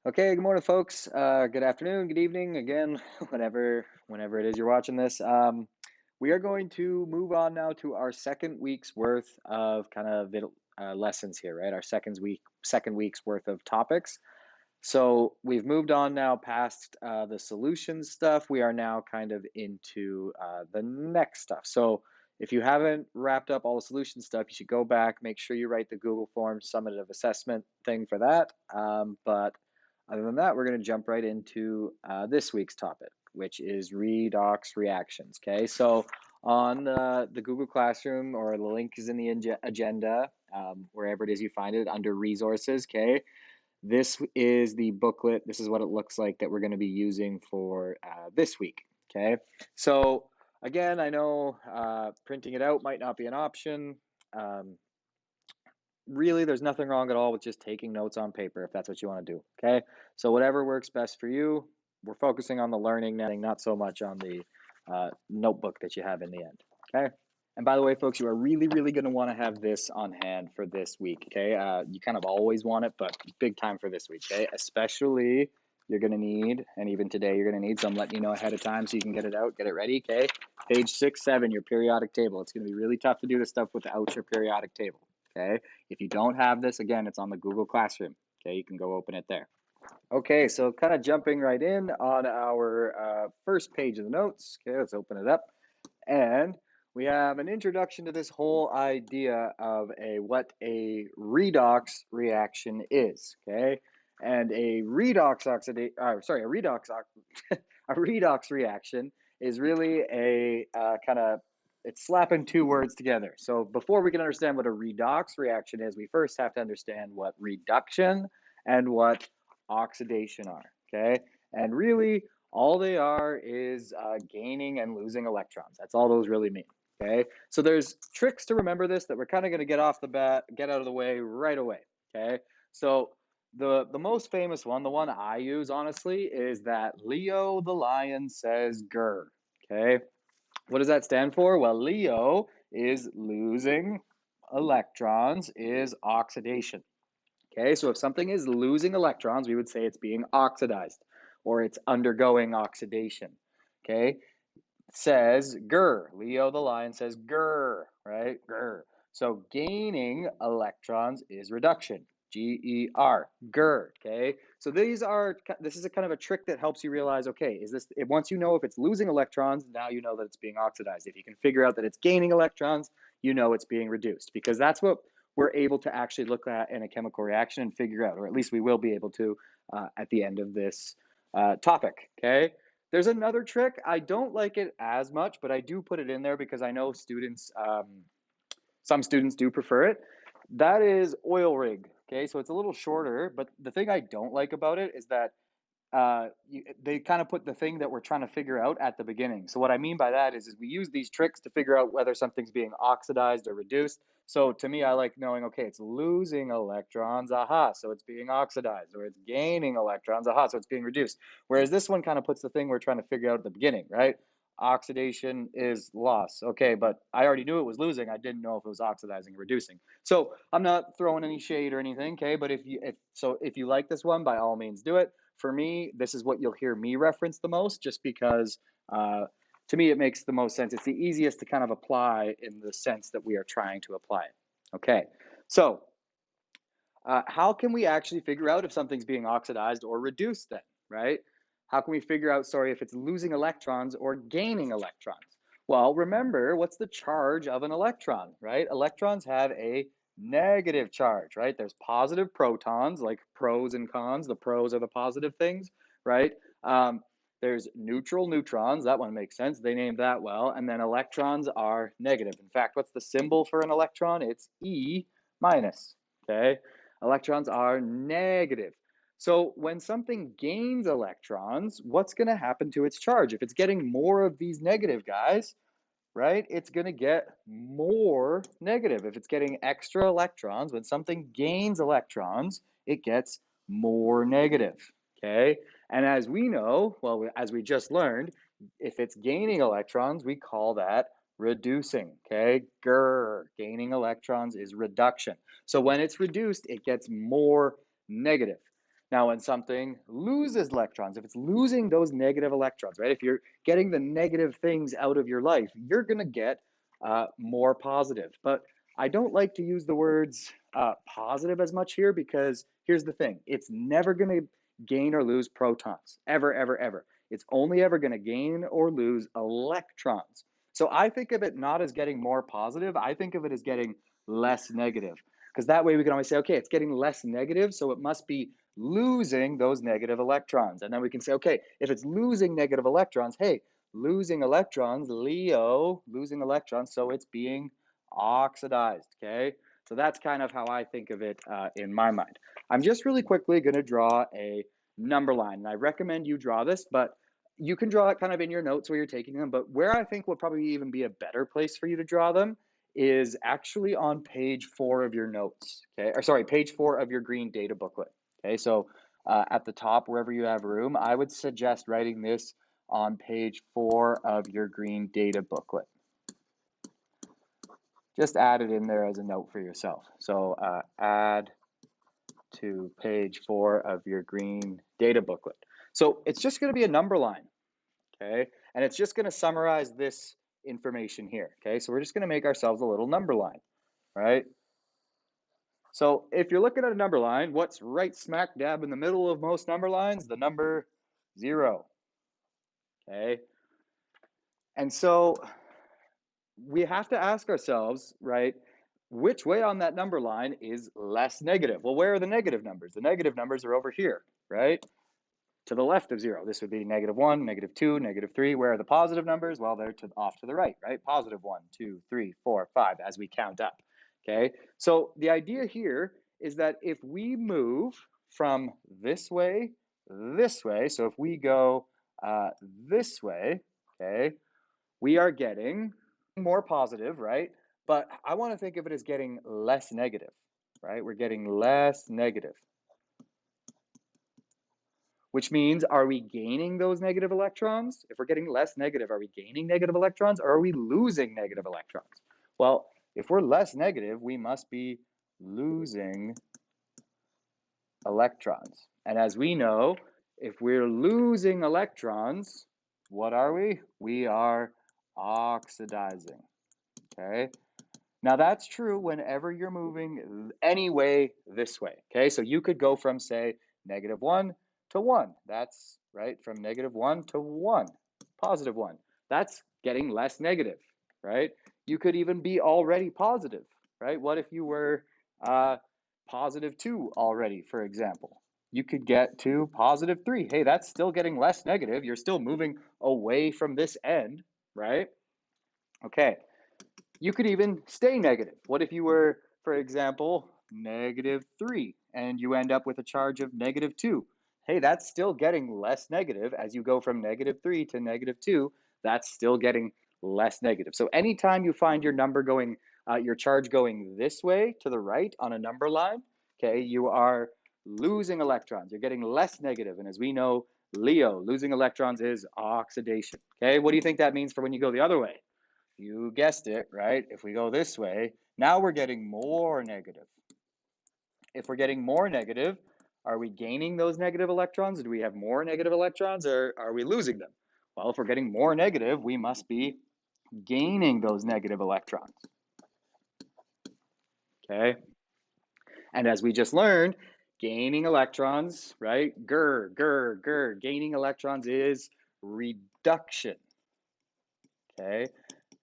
Okay, good morning, folks. Good afternoon, good evening, again, whenever it is you're watching this. We are going to move on now to our second week's worth of lessons here, right? Our second week's worth of topics. So we've moved on now past the solutions stuff. We are now kind of into the next stuff. So if you haven't wrapped up all the solution stuff, you should go back, make sure you write the Google Forms summative assessment thing for that. But other than that, we're going to jump right into this week's topic, which is redox reactions. Okay, so on the Google Classroom, or the link is in the agenda, wherever it is you find it under resources. Okay, this is the booklet. This is what it looks like that we're going to be using for this week. Okay, so again, I know printing it out might not be an option. Um, Really, there's nothing wrong at all with just taking notes on paper if that's what you want to do. Okay, so whatever works best for you. We're focusing on the learning now, not so much on the notebook that you have in the end. Okay. And by the way, folks, you are really going to want to have this on hand for this week. Okay. You kind of always want it, but big time for this week. Okay. Especially you're going to need, and even today you're going to need, so I'm letting you know ahead of time so you can get it out, get it ready. Okay. Page 6, 7, your periodic table. It's going to be really tough to do this stuff without your periodic table. Okay. If you don't have this, again, it's on the Google Classroom. Okay. You can go open it there. Okay, so kind of jumping right in on our first page of the notes. Okay, let's open it up. And we have an introduction to this whole idea of what a redox reaction is. Okay, and a a redox reaction is really a it's slapping two words together. So before we can understand what a redox reaction is, we first have to understand what reduction and what oxidation are. Okay, and really all they are is gaining and losing electrons. That's all those really mean. Okay, so there's tricks to remember this that we're kind of going to get off the bat, get out of the way right away. Okay, so the most famous one, the one I use honestly, is that Leo the lion says grr. Okay, what does that stand for? Well, Leo is losing electrons, is oxidation. Okay, so if something is losing electrons, we would say it's being oxidized or it's undergoing oxidation. Okay, says grr. Leo the lion says grr, right? Grr. So gaining electrons is reduction. G-E-R, grr. Okay, so this is a kind of a trick that helps you realize, okay, once you know if it's losing electrons, now you know that it's being oxidized. If you can figure out that it's gaining electrons, you know it's being reduced, because that's what we're able to actually look at in a chemical reaction and figure out, or at least we will be able to at the end of this topic. Okay. There's another trick. I don't like it as much, but I do put it in there because I know some students do prefer it. That is oil rig. Okay, so it's a little shorter, but the thing I don't like about it is that they kind of put the thing that we're trying to figure out at the beginning. So what I mean by that is we use these tricks to figure out whether something's being oxidized or reduced. So to me, I like knowing, okay, it's losing electrons, aha, so it's being oxidized, or it's gaining electrons, aha, so it's being reduced. Whereas this one kind of puts the thing we're trying to figure out at the beginning, right? Oxidation is loss. Okay, but I already knew it was losing. I didn't know if it was oxidizing or reducing. So I'm not throwing any shade or anything. Okay, but if you like this one, by all means do it. For me, this is what you'll hear me reference the most, just because to me it makes the most sense. It's the easiest to kind of apply in the sense that we are trying to apply it. Okay, so how can we actually figure out if something's being oxidized or reduced then, right? How can we figure out, sorry, if it's losing electrons or gaining electrons? Well, remember, what's the charge of an electron, right? Electrons have a negative charge, right? There's positive protons, like pros and cons. The pros are the positive things, right? There's neutral neutrons. That one makes sense. They named that well. And then electrons are negative. In fact, what's the symbol for an electron? It's E minus, okay? Electrons are negative. So when something gains electrons, what's going to happen to its charge? If it's getting more of these negative guys, right, it's going to get more negative. If it's getting extra electrons, when something gains electrons, it gets more negative. Okay. And as we know, well, as we just learned, if it's gaining electrons, we call that reducing. Okay. Grr, gaining electrons is reduction. So when it's reduced, it gets more negative. Now, when something loses electrons, if it's losing those negative electrons, right? If you're getting the negative things out of your life, you're going to get more positive. But I don't like to use the words positive as much here because here's the thing, it's never going to gain or lose protons, ever, ever, ever. It's only ever going to gain or lose electrons. So I think of it not as getting more positive, I think of it as getting less negative. Because that way we can always say, okay, it's getting less negative, so it must be losing those negative electrons. And then we can say, okay, if it's losing negative electrons, hey, losing electrons, Leo, losing electrons, so it's being oxidized, okay? So that's kind of how I think of it in my mind. I'm just really quickly going to draw a number line, and I recommend you draw this, but you can draw it kind of in your notes where you're taking them, but where I think would probably even be a better place for you to draw them is actually on page 4 of your notes, okay? Or sorry, page 4 of your green data booklet, okay? So at the top, wherever you have room, I would suggest writing this on page 4 of your green data booklet. Just add it in there as a note for yourself. So add to page 4 of your green data booklet. So it's just going to be a number line, okay? And it's just going to summarize this information here, okay? So we're just going to make ourselves a little number line, right? So if you're looking at a number line, what's right smack dab in the middle of most number lines? The number 0, okay? And so we have to ask ourselves, right, which way on that number line is less negative? Well, where are the negative numbers? The negative numbers are over here, right? To the left of 0. This would be -1, -2, -3. Where are the positive numbers? Well, they're off to the right, right? +1, 2, 3, 4, 5 as we count up, okay? So the idea here is that if we move from this way, so if we go this way, okay, we are getting more positive, right? But I want to think of it as getting less negative, right? We're getting less negative, which means, are we gaining those negative electrons? If we're getting less negative, are we gaining negative electrons or are we losing negative electrons? Well, if we're less negative, we must be losing electrons. And as we know, if we're losing electrons, what are we? We are oxidizing, okay? Now that's true whenever you're moving any way this way, okay? So you could go from, say, -1 to 1. That's right, from -1 to 1, +1. That's getting less negative, right? You could even be already positive, right? What if you were +2 already, for example? You could get to +3. Hey, that's still getting less negative. You're still moving away from this end, right? Okay. You could even stay negative. What if you were, for example, -3 and you end up with a charge of -2? Hey, that's still getting less negative as you go from -3 to -2. That's still getting less negative. So anytime you find your number going, your charge going this way to the right on a number line, okay, you are losing electrons. You're getting less negative. And as we know, Leo, losing electrons is oxidation. Okay, what do you think that means for when you go the other way? You guessed it, right? If we go this way, now we're getting more negative. If we're getting more negative, are we gaining those negative electrons? Do we have more negative electrons or are we losing them? Well, if we're getting more negative, we must be gaining those negative electrons. Okay? And as we just learned, gaining electrons, right? Gaining electrons is reduction. Okay?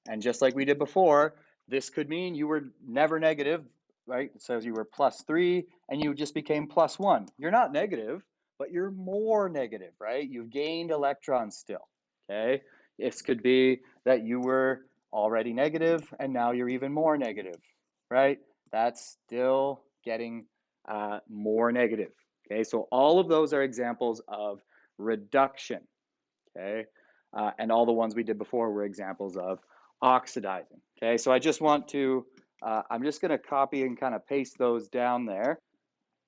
And just like we did before, this could mean you were never negative, right? It says you were +3 and you just became +1. You're not negative, but you're more negative, right? You've gained electrons still, okay? This could be that you were already negative and now you're even more negative, right? That's still getting more negative, okay? So all of those are examples of reduction, okay? And all the ones we did before were examples of oxidizing. Okay, so I just want to, I'm just going to copy and kind of paste those down there.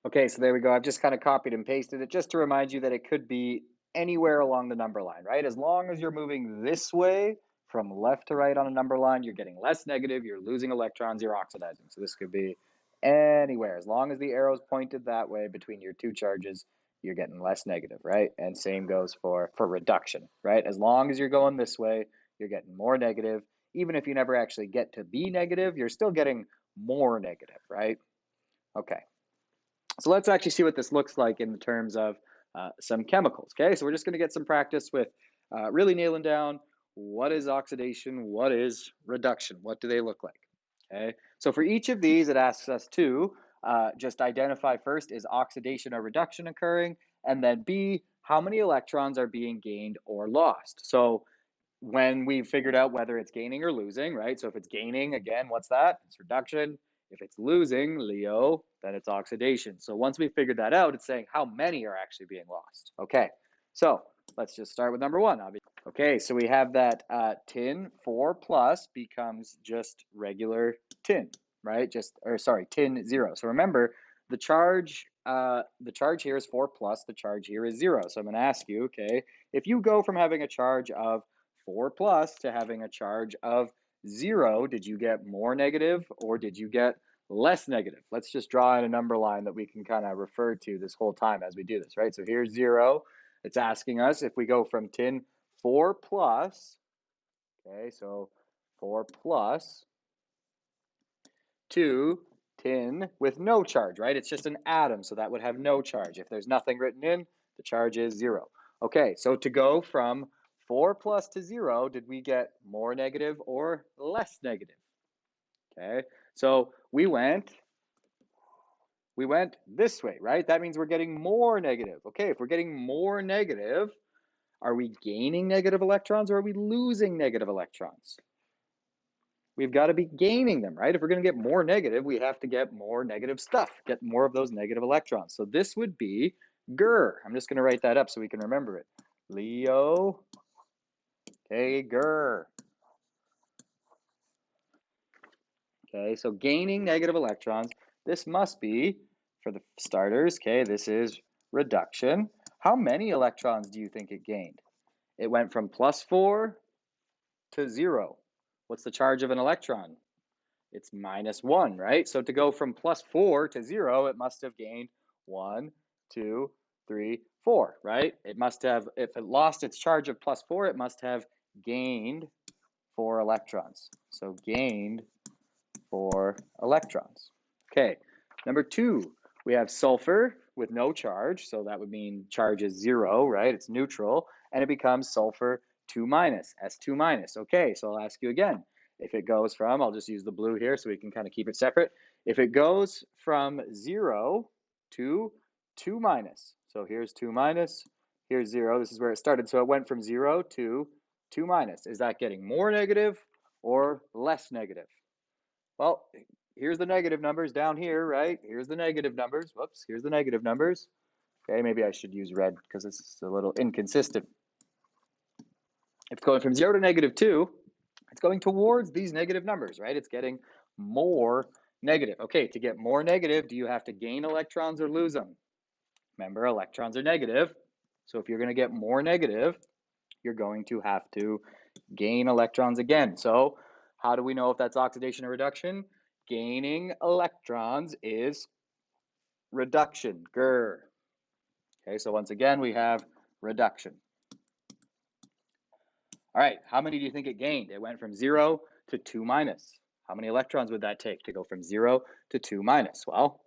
Okay, so there we go. I've just kind of copied and pasted it just to remind you that it could be anywhere along the number line, right? As long as you're moving this way from left to right on a number line, you're getting less negative, you're losing electrons, you're oxidizing. So this could be anywhere. As long as the arrow's pointed that way between your two charges, you're getting less negative, right? And same goes for reduction, right? As long as you're going this way, you're getting more negative. Even if you never actually get to be negative, you're still getting more negative, right? Okay, so let's actually see what this looks like in terms of some chemicals. Okay, so we're just going to get some practice with really nailing down what is oxidation, what is reduction, what do they look like. Okay, so for each of these, it asks us to just identify first, is oxidation or reduction occurring, and then B, how many electrons are being gained or lost. So when we've figured out whether it's gaining or losing, right? So if it's gaining, again, what's that? It's reduction. If it's losing, Leo, then it's oxidation. So once we figured that out, it's saying how many are actually being lost. Okay, so let's just start with number one. Okay, so we have that tin 4 plus becomes just regular tin, right? Tin 0. So remember, the charge here is 4 plus, the charge here is 0. So I'm going to ask you, okay, if you go from having a charge of 4 plus to having a charge of 0, did you get more negative or did you get less negative? Let's just draw in a number line that we can kind of refer to this whole time as we do this, right? So here's 0. It's asking us if we go from tin 4 plus, okay, so 4 plus, to tin with no charge, right? It's just an atom, so that would have no charge. If there's nothing written in, the charge is 0. Okay, so to go from 4 plus to 0, did we get more negative or less negative? Okay, so we went this way, right? That means we're getting more negative. Okay, if we're getting more negative, are we gaining negative electrons or are we losing negative electrons? We've got to be gaining them, right? If we're going to get more negative, we have to get more negative stuff, get more of those negative electrons. So this would be GER. I'm just going to write that up so we can remember it. Leo, okay, GER. Okay, so gaining negative electrons, this must be, for the starters, okay, this is reduction. How many electrons do you think it gained? It went from +4 to 0. What's the charge of an electron? It's -1, right? So to go from +4 to 0, it must have gained 1, 2, 3, 4, right? It must have, if it lost its charge of +4, it must have gained 4 electrons. So gained 4 electrons. Okay, number 2, we have sulfur with no charge. So that would mean charge is 0, right? It's neutral. And it becomes sulfur 2 minus, S2 minus. Okay, so I'll ask you again. If it goes from, I'll just use the blue here so we can kind of keep it separate. If it goes from 0 to 2 minus, so here's 2 minus, here's 0. This is where it started. So it went from 0 to 2 minus. Is that getting more negative or less negative? Well, here's the negative numbers down here, right? Here's the negative numbers. Whoops, here's the negative numbers. Okay, maybe I should use red because it's a little inconsistent. If it's going from 0 to -2, it's going towards these negative numbers, right? It's getting more negative. Okay, to get more negative, do you have to gain electrons or lose them? Remember, electrons are negative. So if you're going to get more negative, you're going to have to gain electrons again. So how do we know if that's oxidation or reduction? Gaining electrons is reduction, GER. Okay, so once again, we have reduction. All right, how many do you think it gained? It went from 0 to 2 minus. How many electrons would that take to go from 0 to 2 minus? Well,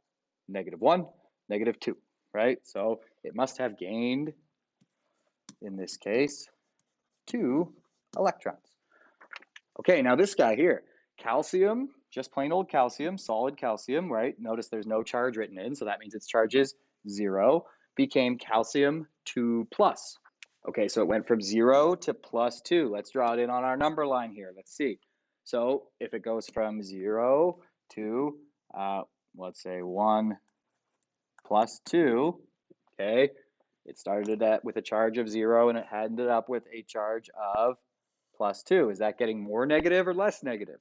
-1, -2, right? So it must have gained, in this case, 2 electrons. Okay, now this guy here, calcium, just plain old calcium, solid calcium, right? Notice there's no charge written in, so that means its charge is 0, became calcium 2 plus. Okay, so it went from 0 to +2. Let's draw it in on our number line here. Let's see. So if it goes from 0 to, let's say 1 plus 2, okay, it started with a charge of 0 and it ended up with a charge of +2. Is that getting more negative or less negative?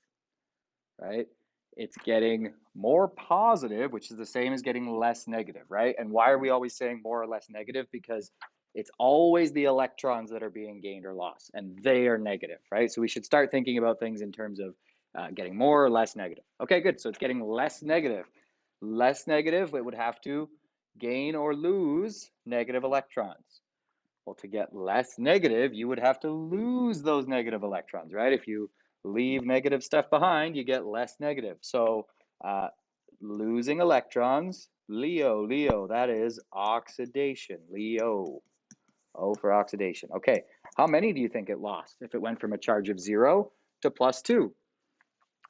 Right? It's getting more positive, which is the same as getting less negative, right? And why are we always saying more or less negative? Because it's always the electrons that are being gained or lost, and they are negative, right? So we should start thinking about things in terms of getting more or less negative. Okay, good. So it's getting less negative. Less negative, it would have to gain or lose negative electrons? Well, to get less negative, you would have to lose those negative electrons, right? If you leave negative stuff behind, you get less negative. So uh, losing electrons, Leo, that is oxidation, Leo. O for oxidation. Okay, how many do you think it lost if it went from a charge of 0 to +2?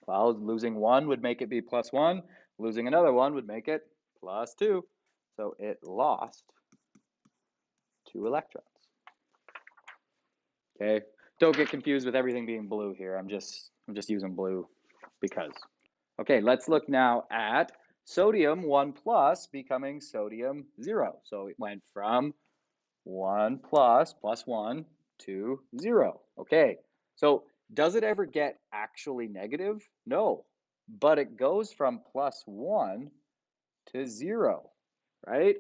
Well, losing one would make it be +1. Losing another one would make it +2. So it lost 2 electrons. Okay, don't get confused with everything being blue here. I'm just using blue because. Okay, let's look now at sodium 1 plus becoming sodium 0. So it went from 1 plus 1 to 0. Okay, so does it ever get actually negative? No, but it goes from +1 to 0, right?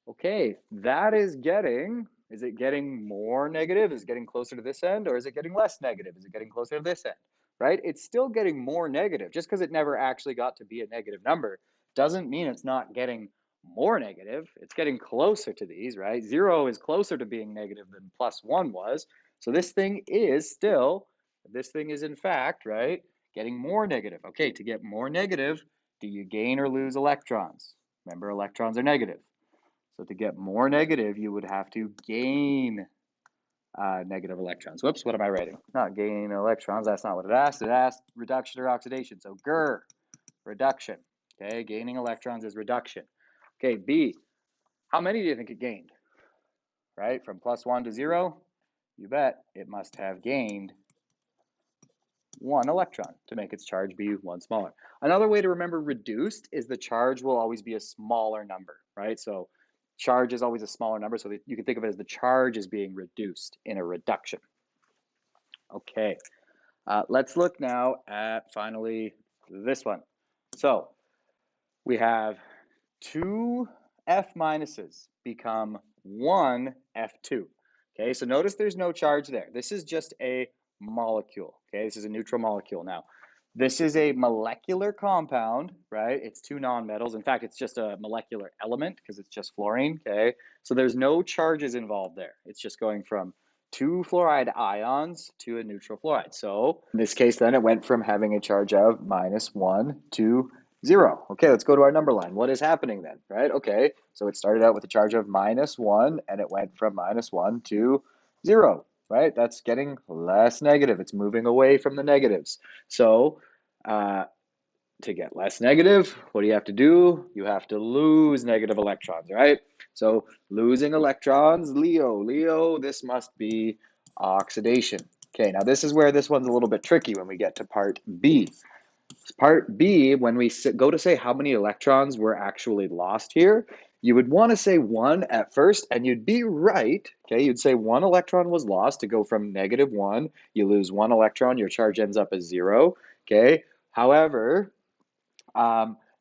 Okay, that is it getting more negative? Is it getting closer to this end, or is it getting less negative? Is it getting closer to this end, right? It's still getting more negative. Just because it never actually got to be a negative number doesn't mean it's not getting more negative. It's getting closer to these, right? 0 is closer to being negative than +1 was. So this thing is in fact, right, getting more negative. Okay, to get more negative, do you gain or lose electrons? Remember, electrons are negative. So to get more negative, you would have to gain negative electrons. Whoops, what am I writing? Not gain electrons, that's not what it asked. It asked reduction or oxidation. So reduction. Okay, gaining electrons is reduction. Okay, B, how many do you think it gained? Right, from +1 to 0? You bet it must have gained 1 electron to make its charge be 1 smaller. Another way to remember reduced is the charge will always be a smaller number, right? So charge is always a smaller number, so you can think of it as the charge is being reduced in a reduction. Okay, let's look now at finally this one. So we have 2 F minuses become 1 F2. Okay, so notice there's no charge there. This is just a molecule. Okay, this is a neutral molecule. Now, this is a molecular compound, right? It's 2 nonmetals. In fact, it's just a molecular element because it's just fluorine. Okay, so there's no charges involved there. It's just going from 2 fluoride ions to a neutral fluoride. So in this case, then it went from having a charge of -1 to 0. Okay, let's go to our number line. What is happening then, right? Okay, so it started out with a charge of -1 and it went from -1 to 0, right? That's getting less negative. It's moving away from the negatives. So to get less negative, what do you have to do? You have to lose negative electrons, right? So losing electrons, Leo, this must be oxidation. Okay, now this is where this one's a little bit tricky when we get to part B. Part B, when we go to say how many electrons were actually lost here, you would want to say 1 at first, and you'd be right. Okay, you'd say 1 electron was lost to go from -1. You lose 1 electron, your charge ends up as 0. Okay, however,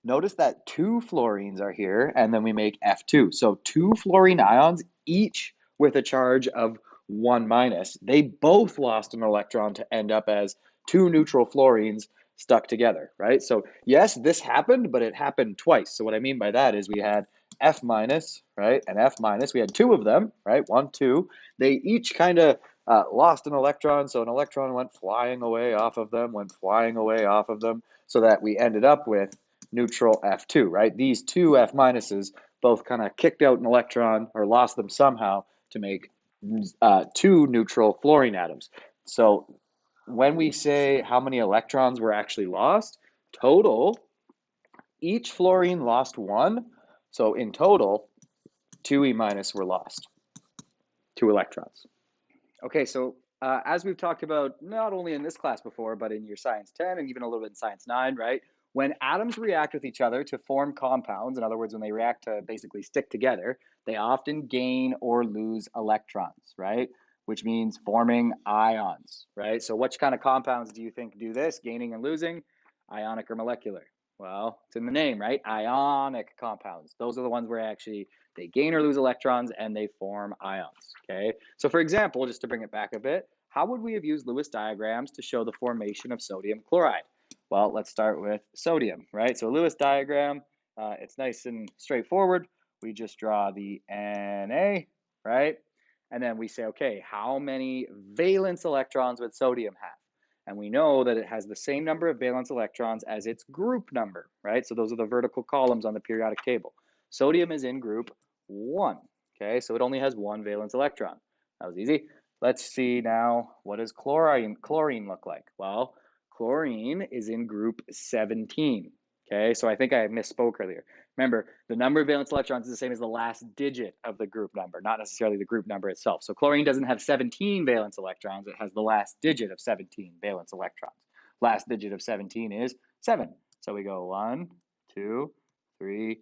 notice that 2 fluorines are here, and then we make F2. So 2 fluorine ions, each with a charge of 1 minus. They both lost an electron to end up as 2 neutral fluorines stuck together, right? So yes, this happened, but it happened twice. So what I mean by that is we had F minus, right, and F minus. We had 2 of them, right, 1, 2. They each kind of lost an electron, so an electron went flying away off of them, so that we ended up with neutral F2, right? These 2 F minuses both kind of kicked out an electron or lost them somehow to make 2 neutral fluorine atoms. So when we say how many electrons were actually lost, total, each fluorine lost 1. So in total, 2 E minus were lost, 2 electrons. Okay, so as we've talked about not only in this class before, but in your Science 10 and even a little bit in Science 9, right? When atoms react with each other to form compounds, in other words, when they react to basically stick together, they often gain or lose electrons, right? Which means forming ions, right? So which kind of compounds do you think do this, gaining and losing? Ionic or molecular? Well, it's in the name, right? Ionic compounds. Those are the ones where actually they gain or lose electrons and they form ions, okay? So for example, just to bring it back a bit, how would we have used Lewis diagrams to show the formation of sodium chloride? Well, let's start with sodium, right? So Lewis diagram, it's nice and straightforward. we just draw the Na, right? And then we say, okay, how many valence electrons would sodium have? And we know that it has the same number of valence electrons as its group number, right? So those are the vertical columns on the periodic table. Sodium is in group 1, okay? So it only has 1 valence electron. That was easy. Let's see now, what does chlorine look like? Well, chlorine is in group 17, okay? So I think I misspoke earlier. Remember, the number of valence electrons is the same as the last digit of the group number, not necessarily the group number itself. So chlorine doesn't have 17 valence electrons. It has the last digit of 17 valence electrons. Last digit of 17 is 7. So we go 1, 2, 3,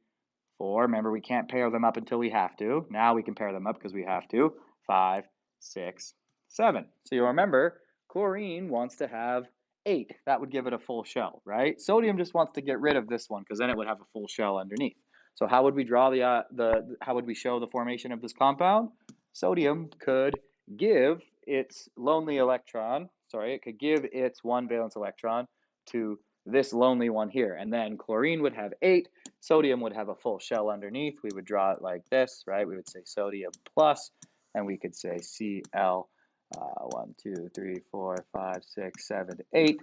4. Remember, we can't pair them up until we have to. Now we can pair them up because we have to. 5, 6, 7. So you'll remember, chlorine wants to have 8. That would give it a full shell, right? Sodium just wants to get rid of this one because then it would have a full shell underneath. So how would we draw how would we show the formation of this compound? Sodium could give its lonely electron, it could give its 1 valence electron to this lonely one here. And then chlorine would have 8, sodium would have a full shell underneath. We would draw it like this, right? We would say sodium plus, and we could say Cl 1, 2, 3, 4, 5, 6, 7, 8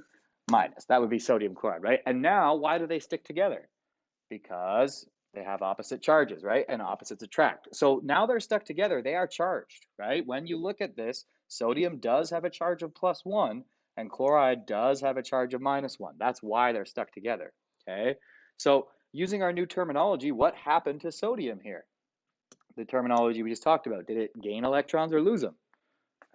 minus. That would be sodium chloride, right? And now, why do they stick together? Because they have opposite charges, right? And opposites attract. So now they're stuck together. They are charged, right? When you look at this, sodium does have a charge of +1, and chloride does have a charge of -1. That's why they're stuck together, okay? So using our new terminology, what happened to sodium here? The terminology we just talked about, did it gain electrons or lose them?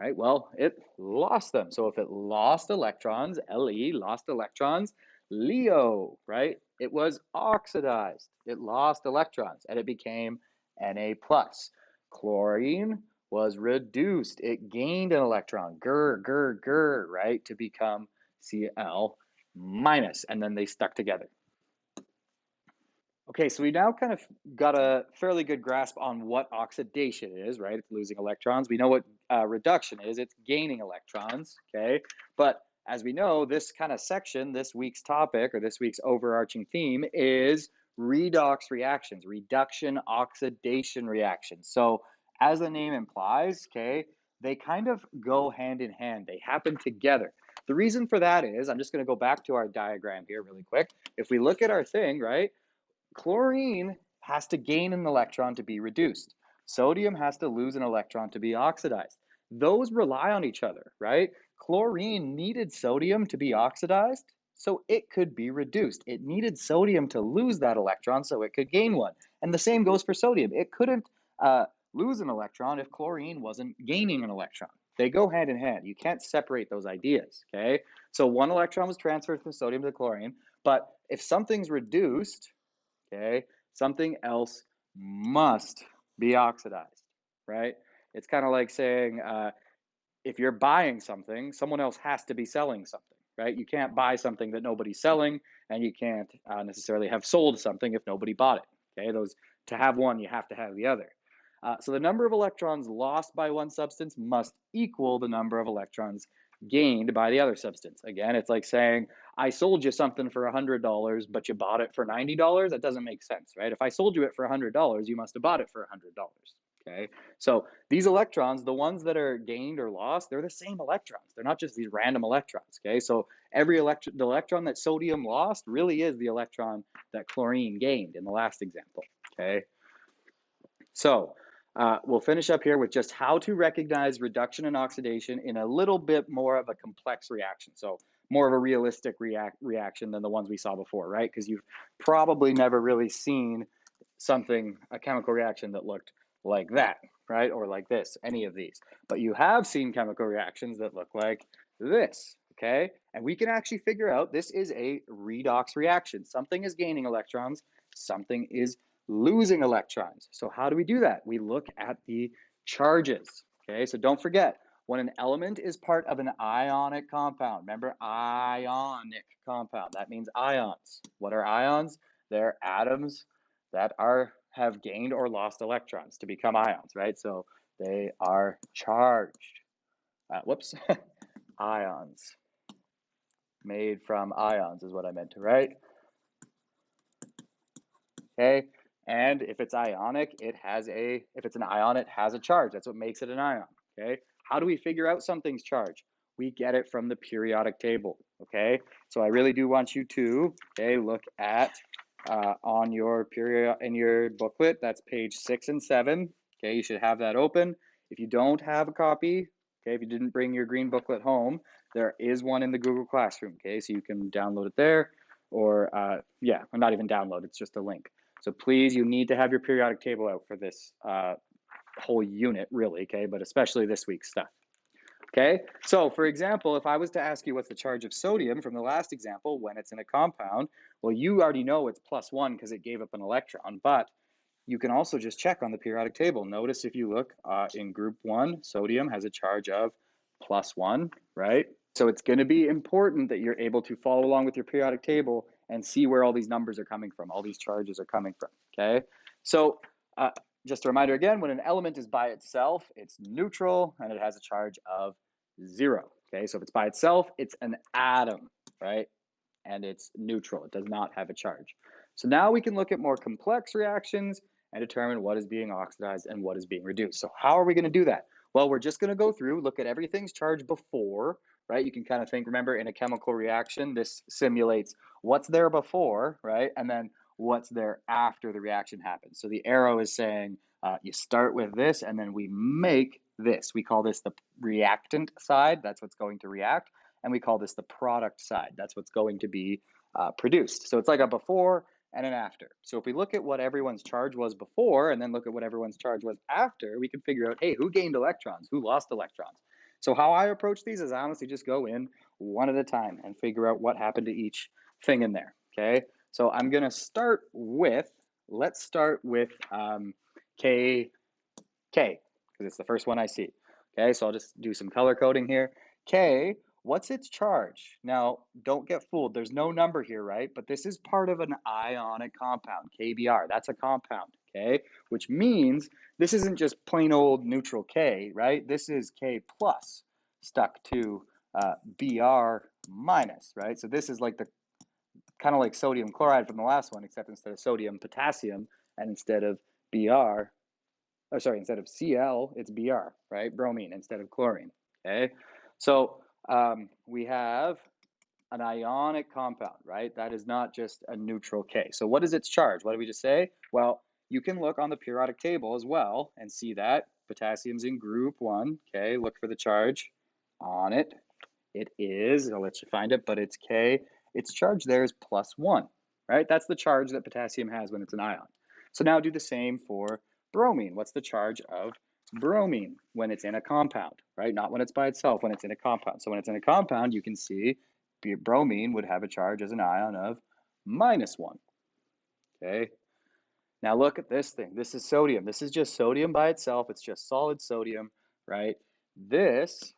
Right, well, it lost them. So if it lost electrons, Le, lost electrons, Leo, right? It was oxidized. It lost electrons and it became Na+. Chlorine was reduced. It gained an electron, right, to become Cl minus, and then they stuck together. Okay, so we now kind of got a fairly good grasp on what oxidation is, right? It's losing electrons. We know what reduction is. It's gaining electrons, okay? But as we know, this kind of section, this week's topic or this week's overarching theme is redox reactions, reduction oxidation reactions. So as the name implies, okay, they kind of go hand in hand. They happen together. The reason for that is, I'm just going to go back to our diagram here really quick. If we look at our thing, right? Chlorine has to gain an electron to be reduced. Sodium has to lose an electron to be oxidized. Those rely on each other, right? Chlorine needed sodium to be oxidized so it could be reduced. It needed sodium to lose that electron so it could gain one. And the same goes for sodium. It couldn't lose an electron if chlorine wasn't gaining an electron. They go hand in hand. You can't separate those ideas, okay? So one electron was transferred from sodium to chlorine, but if something's reduced, okay, something else must be oxidized, right? It's kind of like saying if you're buying something, someone else has to be selling something, right? You can't buy something that nobody's selling, and you can't necessarily have sold something if nobody bought it, okay? To have one, you have to have the other. So the number of electrons lost by one substance must equal the number of electrons gained by the other substance. Again, it's like saying, I sold you something for $100, but you bought it for $90. That doesn't make sense, right? If I sold you it for $100, you must have bought it for $100. Okay, so these electrons, the ones that are gained or lost, they're the same electrons. They're not just these random electrons. Okay, so the electron that sodium lost really is the electron that chlorine gained in the last example. Okay, so we'll finish up here with just how to recognize reduction and oxidation in a little bit more of a complex reaction. So more of a realistic reaction than the ones we saw before, right? Because you've probably never really seen a chemical reaction that looked like that, right? Or like this, any of these. But you have seen chemical reactions that look like this, okay? And we can actually figure out this is a redox reaction. Something is gaining electrons, something is losing electrons. So how do we do that? We look at the charges, okay? So don't forget, when an element is part of an ionic compound, remember ionic compound, that means ions. What are ions? They're atoms that have gained or lost electrons to become ions, right? So they are charged. Ions. Made from ions is what I meant to write. Okay, And if it's ionic, if it's an ion, it has a charge. That's what makes it an ion, okay? How do we figure out something's charge? We get it from the periodic table, okay? So I really do want you to, okay, look at on your period in your booklet, that's page 6 and 7, okay? You should have that open. If you don't have a copy, okay, if you didn't bring your green booklet home, there is one in the Google Classroom, okay? So you can download it there, or yeah, not even download, it's just a link. So please, you need to have your periodic table out for this whole unit, really, okay? But especially this week's stuff, okay? So for example, if I was to ask you what's the charge of sodium from the last example when it's in a compound, well, you already know it's +1 because it gave up an electron, but you can also just check on the periodic table. Notice if you look in group 1, sodium has a charge of +1, right? So it's going to be important that you're able to follow along with your periodic table and see where all these numbers are coming from, all these charges are coming from, okay? So just a reminder again, when an element is by itself, it's neutral and it has a charge of 0, okay? So if it's by itself, it's an atom, right? And it's neutral, it does not have a charge. So now we can look at more complex reactions and determine what is being oxidized and what is being reduced. So how are we going to do that? Well, we're just going to go through, look at everything's charge before, right? You can kind of think, remember, in a chemical reaction, this simulates what's there before, right? And then what's there after the reaction happens. So the arrow is saying you start with this and then we make this. We call this the reactant side. That's what's going to react. And we call this the product side. That's what's going to be produced. So it's like a before and an after. So if we look at what everyone's charge was before and then look at what everyone's charge was after, we can figure out, hey, who gained electrons? Who lost electrons? So how I approach these is I honestly just go in one at a time and figure out what happened to each thing in there, okay? So I'm going to start with, let's start with K, because it's the first one I see. Okay, so I'll just do some color coding here. K, what's its charge? Now, don't get fooled. There's no number here, right? But this is part of an ionic compound, KBr. That's a compound, okay? Which means this isn't just plain old neutral K, right? This is K plus stuck to Br minus, right? So this is like the kind of like sodium chloride from the last one, except instead of sodium, potassium, and instead of Br, oh, sorry, instead of Cl, it's Br, right? Bromine instead of chlorine, okay? So we have an ionic compound, right? That is not just a neutral K. So what is its charge? What did we just say? Well, you can look on the periodic table as well and see that potassium's in group 1, okay? Look for the charge on it. It is, I'll let you find it, but it's K. Its charge there is +1, right? That's the charge that potassium has when it's an ion. So now do the same for bromine. What's the charge of bromine when it's in a compound, right? Not when it's by itself, when it's in a compound. So when it's in a compound, you can see bromine would have a charge as an ion of -1, okay? Now look at this thing. This is sodium. This is just sodium by itself. It's just solid sodium, right? This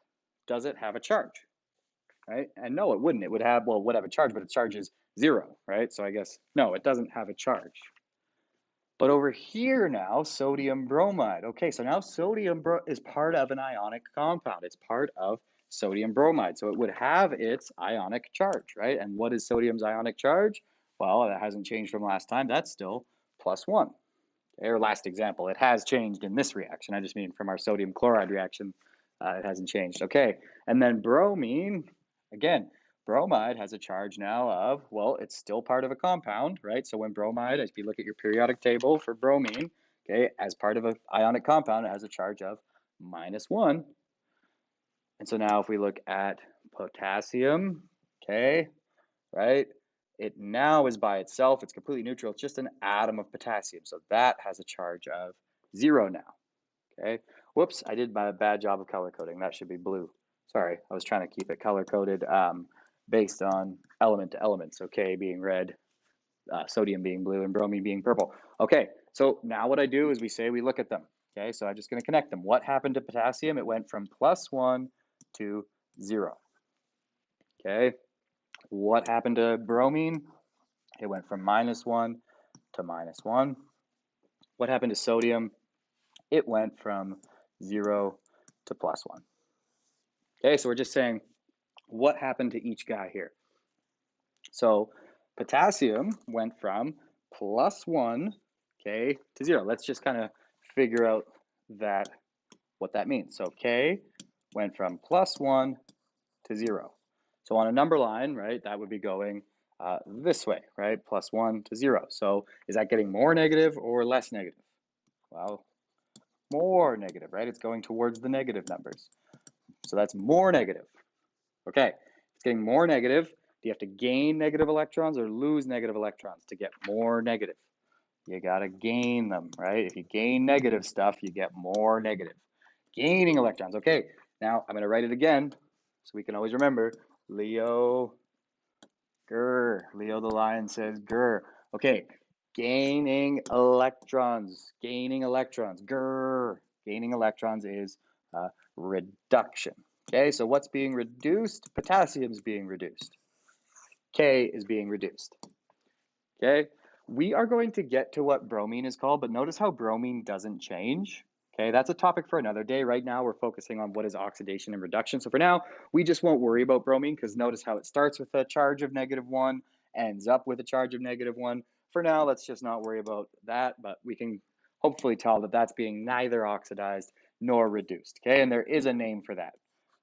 doesn't have a charge, right? And no, it wouldn't. It would have, well, it would have a charge, but its charge is 0, right? So I guess, no, it doesn't have a charge. But over here now, sodium bromide. Okay, so now sodium is part of an ionic compound. It's part of sodium bromide. So it would have its ionic charge, right? And what is sodium's ionic charge? Well, that hasn't changed from last time. That's still +1. Okay, or last example, it has changed in this reaction. I just mean from our sodium chloride reaction, it hasn't changed. Okay, and then bromine, again, bromide has a charge now of, well, it's still part of a compound, right? So when bromide, if you look at your periodic table for bromine, okay, as part of an ionic compound, it has a charge of -1. And so now if we look at potassium, okay, right, it now is by itself, it's completely neutral, it's just an atom of potassium. So that has a charge of 0 now, okay? Whoops, I did my bad job of color coding. That should be blue. Sorry, I was trying to keep it color coded based on element to element. So K being red, sodium being blue, and bromine being purple. Okay, so now what I do is we look at them. Okay, so I'm just going to connect them. What happened to potassium? It went from +1 to 0. Okay, what happened to bromine? It went from -1 to -1. What happened to sodium? It went from 0 to +1. Okay, so we're just saying what happened to each guy here. So potassium went from +1 K to 0. Let's just kind of figure out what that means. So K went from +1 to 0. So on a number line, right, that would be going this way, right? +1 to 0. So is that getting more negative or less negative? Well, more negative, right? It's going towards the negative numbers. So that's more negative. Okay, it's getting more negative. Do you have to gain negative electrons or lose negative electrons to get more negative? You got to gain them, right? If you gain negative stuff, you get more negative. Gaining electrons. Okay, now I'm going to write it again so we can always remember. Leo, grr. Leo the lion says grr. Okay, gaining electrons. Gaining electrons. Grr. Gaining electrons is reduction. Okay, so what's being reduced? Potassium is being reduced. K is being reduced. Okay, we are going to get to what bromine is called, but notice how bromine doesn't change. Okay, that's a topic for another day. Right now, we're focusing on what is oxidation and reduction. So for now, we just won't worry about bromine because notice how it starts with a charge of -1, ends up with a charge of -1. For now, let's just not worry about that, but we can hopefully tell that that's being neither oxidized nor reduced. Okay, and there is a name for that,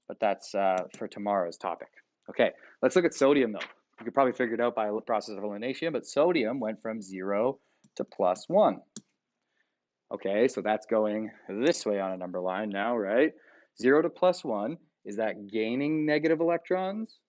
but that's for tomorrow's topic. Okay, let's look at sodium though. You could probably figure it out by a process of elimination, but sodium went from 0 to +1. Okay, so that's going this way on a number line now, right? 0 to +1, is that gaining negative electrons?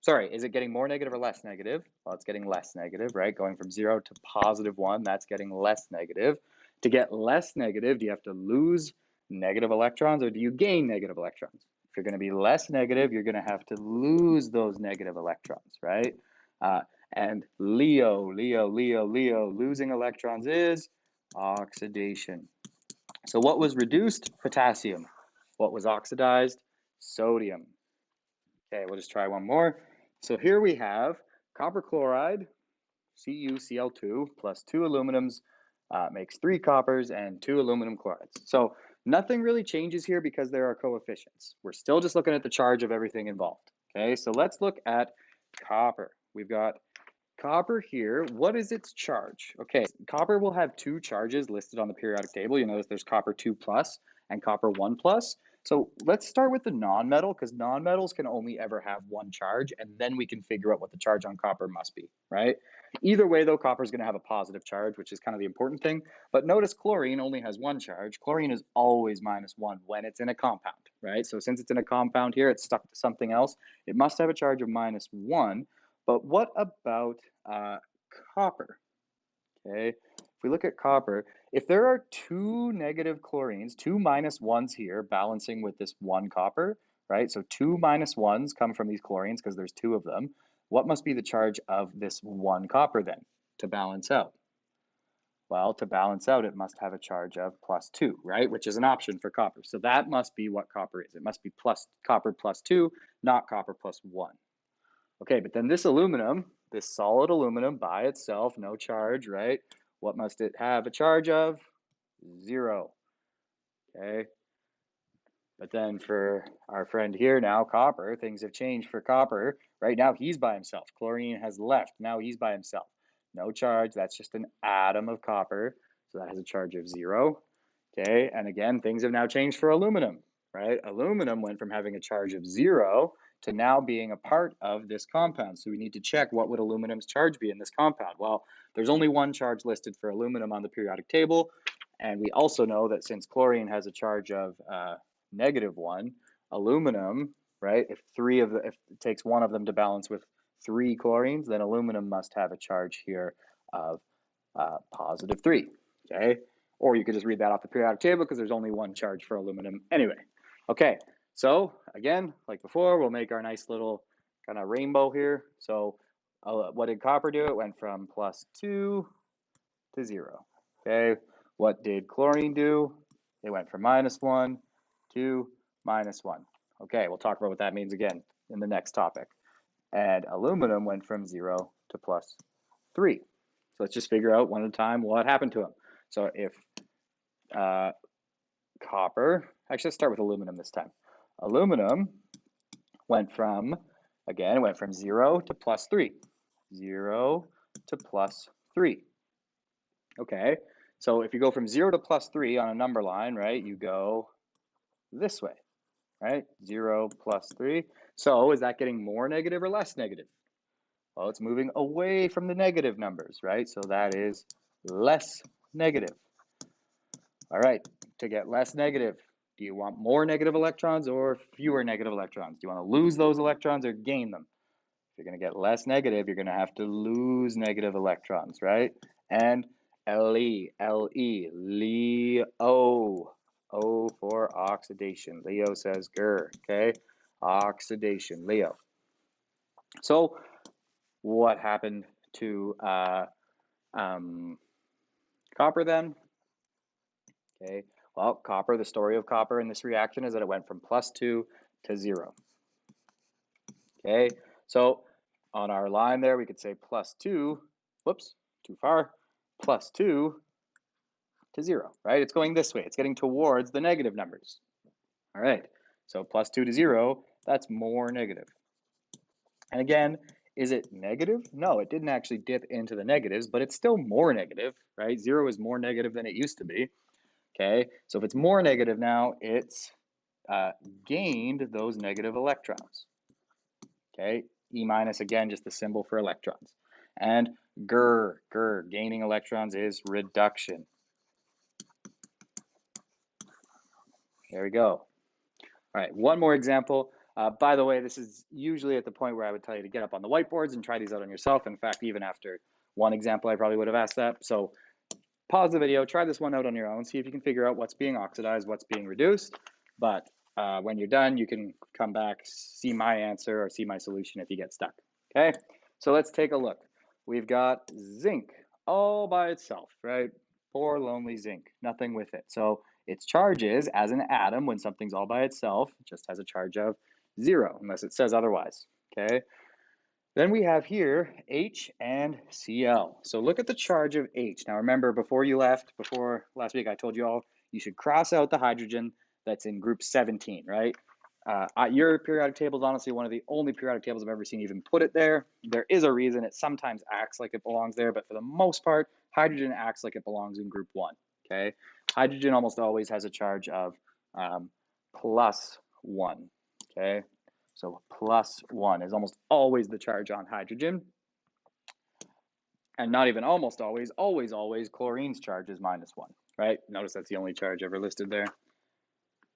Sorry, is it getting more negative or less negative? Well, it's getting less negative, right? Going from 0 to +1, that's getting less negative. To get less negative, do you have to lose negative electrons or do you gain negative electrons? If you're going to be less negative, you're going to have to lose those negative electrons, right? And Leo, losing electrons is oxidation. So what was reduced? Potassium. What was oxidized? Sodium. Okay, we'll just try one more. So here we have copper chloride, CuCl2, plus 2 aluminums makes 3 coppers and 2 aluminum chlorides. So nothing really changes here because there are coefficients. We're still just looking at the charge of everything involved. Okay, so let's look at copper. We've got copper here. What is its charge? Okay, copper will have 2 charges listed on the periodic table. You notice there's copper 2 plus and copper 1 plus. So let's start with the nonmetal because nonmetals can only ever have 1 charge, and then we can figure out what the charge on copper must be, right? Either way, though, copper is going to have a positive charge, which is kind of the important thing. But notice chlorine only has 1 charge. Chlorine is always -1 when it's in a compound, right? So since it's in a compound here, it's stuck to something else. It must have a charge of -1. But what about copper? Okay, if we look at copper, if there are 2 negative chlorines, 2 -1s here balancing with this 1 copper, right? So 2 -1s come from these chlorines because there's 2 of them. What must be the charge of this 1 copper then to balance out? Well, to balance out, it must have a charge of +2, right? Which is an option for copper. So that must be what copper is. It must be copper +2, not copper +1. Okay, but then this aluminum, this solid aluminum by itself, no charge, right? What must it have a charge of? 0. Okay. But then for our friend here now, copper, things have changed for copper. Right now he's by himself. Chlorine has left. Now he's by himself. No charge. That's just an atom of copper. So that has a charge of 0. Okay, and again, things have now changed for aluminum, right? Aluminum went from having a charge of 0 to now being a part of this compound. So we need to check what would aluminum's charge be in this compound. Well, there's only 1 charge listed for aluminum on the periodic table. And we also know that since chlorine has a charge of -1, aluminum, right? If it takes 1 of them to balance with 3 chlorines, then aluminum must have a charge here of +3, okay? Or you could just read that off the periodic table because there's only 1 charge for aluminum anyway. Okay, so again, like before, we'll make our nice little kind of rainbow here. So what did copper do? It went from +2 to 0. Okay, what did chlorine do? It went from -1 to -1. Okay, we'll talk about what that means again in the next topic. And aluminum went from 0 to +3. So let's just figure out one at a time what happened to them. So if copper, actually let's start with aluminum this time. Aluminum went from, again, it went from 0 to +3. 0 to +3. Okay, So if you go from 0 to +3 on a number line, right, you go this way, right? 0 plus 3. So is that getting more negative or less negative? Well, it's moving away from the negative numbers, right? So that is less negative. All right, to get less negative, do you want more negative electrons or fewer negative electrons? Do you want to lose those electrons or gain them? If you're going to get less negative, you're going to have to lose negative electrons, right? And Le, Le, Leo. O for oxidation. Leo says grr, okay? Oxidation, Leo. So what happened to copper then? Okay, well, copper, the story of copper in this reaction is that it went from +2 to 0. Okay, so on our line there, we could say +2, whoops, too far, +2 to 0, right? It's going this way. It's getting towards the negative numbers. All right, so +2 to 0, that's more negative. And again, is it negative? No, it didn't actually dip into the negatives, but it's still more negative, right? 0 is more negative than it used to be. Okay, so if it's more negative now, it's gained those negative electrons. Okay, E minus, again, just the symbol for electrons. And gaining electrons is reduction. There we go. All right, one more example. By the way, this is usually at the point where I would tell you to get up on the whiteboards and try these out on yourself. In fact, even after one example, I probably would have asked that. So pause the video, try this one out on your own, see if you can figure out what's being oxidized, what's being reduced. But when you're done, you can come back, see my answer or see my solution if you get stuck. Okay, so let's take a look. We've got zinc all by itself, right? Poor lonely zinc, nothing with it. So its charge is, as an atom, when something's all by itself, it just has a charge of 0, unless it says otherwise, okay? Then we have here H and Cl. So look at the charge of H. Now remember, before last week, I told you all you should cross out the hydrogen that's in group 17, right? Your periodic table is honestly one of the only periodic tables I've ever seen even put it there. There is a reason. It sometimes acts like it belongs there, but for the most part, hydrogen acts like it belongs in group 1, okay? Hydrogen almost always has a charge of +1, okay? So +1 is almost always the charge on hydrogen. And not even almost always, always, chlorine's charge is -1, right? Notice that's the only charge ever listed there.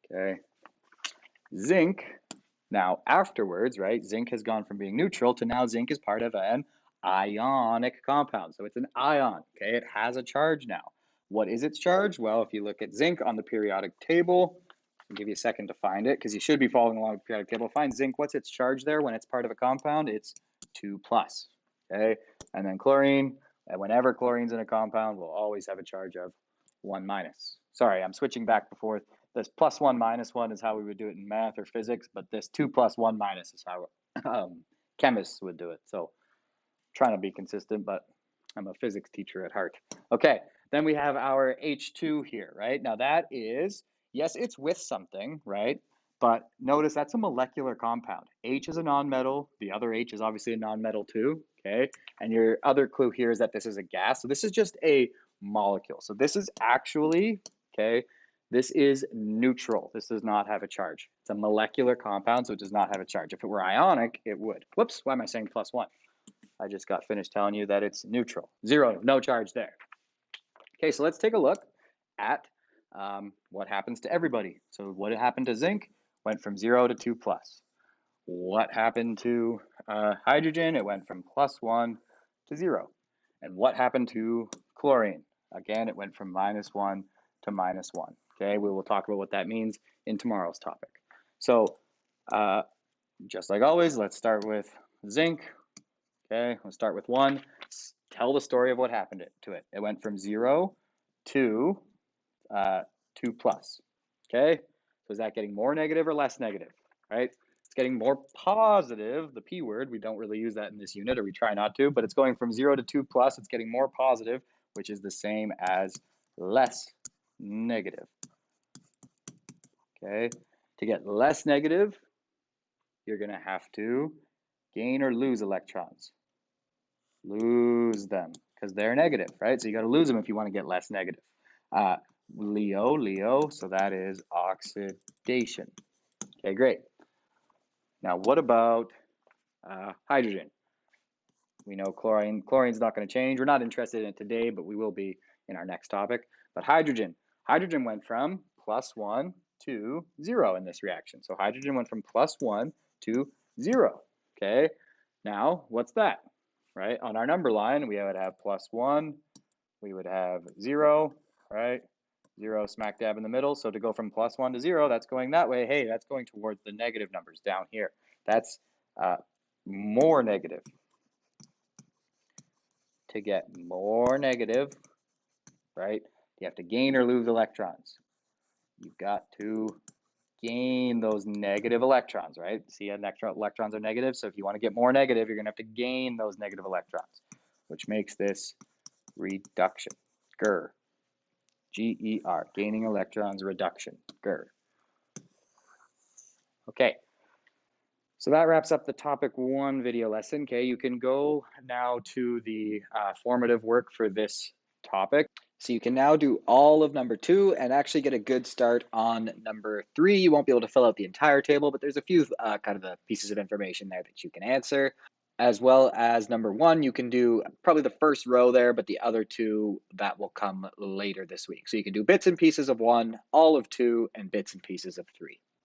Okay. Zinc, now afterwards, right, zinc has gone from being neutral to now zinc is part of an ionic compound. So it's an ion, okay? It has a charge now. What is its charge? Well, if you look at zinc on the periodic table, I'll give you a second to find it because you should be following along with the periodic table. Find zinc. What's its charge there when it's part of a compound? It's 2+. Okay, and then chlorine. And whenever chlorine's in a compound, we'll always have a charge of 1-. Sorry, I'm switching back and forth. This +1 -1 is how we would do it in math or physics, but this 2 + 1 - is how chemists would do it. So trying to be consistent, but I'm a physics teacher at heart. Okay, then we have our H2 here, right? Now that is, yes, it's with something, right? But notice that's a molecular compound. H is a nonmetal. The other H is obviously a nonmetal too, okay? And your other clue here is that this is a gas. So this is just a molecule. So this is actually, okay, this is neutral. This does not have a charge. It's a molecular compound, so it does not have a charge. If it were ionic, it would. Whoops, why am I saying +1? I just got finished telling you that it's neutral. 0, no charge there. Okay, so let's take a look at what happens to everybody. So what happened to zinc? Went from 0 to 2+. What happened to hydrogen? It went from +1 to 0. And what happened to chlorine? Again, it went from -1 to -1. Okay, we will talk about what that means in tomorrow's topic. So just like always, let's start with zinc. Okay, let's start with 1. Tell the story of what happened to it. It went from 0 to 2+. Okay, so is that getting more negative or less negative? Right? It's getting more positive, the P word. We don't really use that in this unit, or we try not to, but it's going from 0 to 2+. It's getting more positive, which is the same as less negative. Okay, to get less negative, you're going to have to gain or lose electrons. Lose them because they're negative, right? So you got to lose them if you want to get less negative. Leo, so that is oxidation. Okay, great. Now, what about hydrogen? We know chlorine's not going to change. We're not interested in it today, but we will be in our next topic. But hydrogen went from +1 to 0 in this reaction. So hydrogen went from +1 to 0. Okay, now what's that? Right, on our number line, we would have +1, we would have 0, right? 0 smack dab in the middle. So to go from +1 to 0, that's going that way. Hey, that's going towards the negative numbers down here. That's more negative. To get more negative, right, you have to gain or lose electrons. You've got to gain those negative electrons, right? See, electrons are negative, so if you want to get more negative, you're going to have to gain those negative electrons, which makes this reduction. GER. G-E-R. Gaining electrons reduction. GER. Okay. So that wraps up the topic 1 video lesson. Okay, you can go now to the formative work for this topic. So you can now do all of number 2 and actually get a good start on number 3. You won't be able to fill out the entire table, but there's a few kind of pieces of information there that you can answer. As well as number 1, you can do probably the first row there, but the other 2, that will come later this week. So you can do bits and pieces of 1, all of 2, and bits and pieces of 3.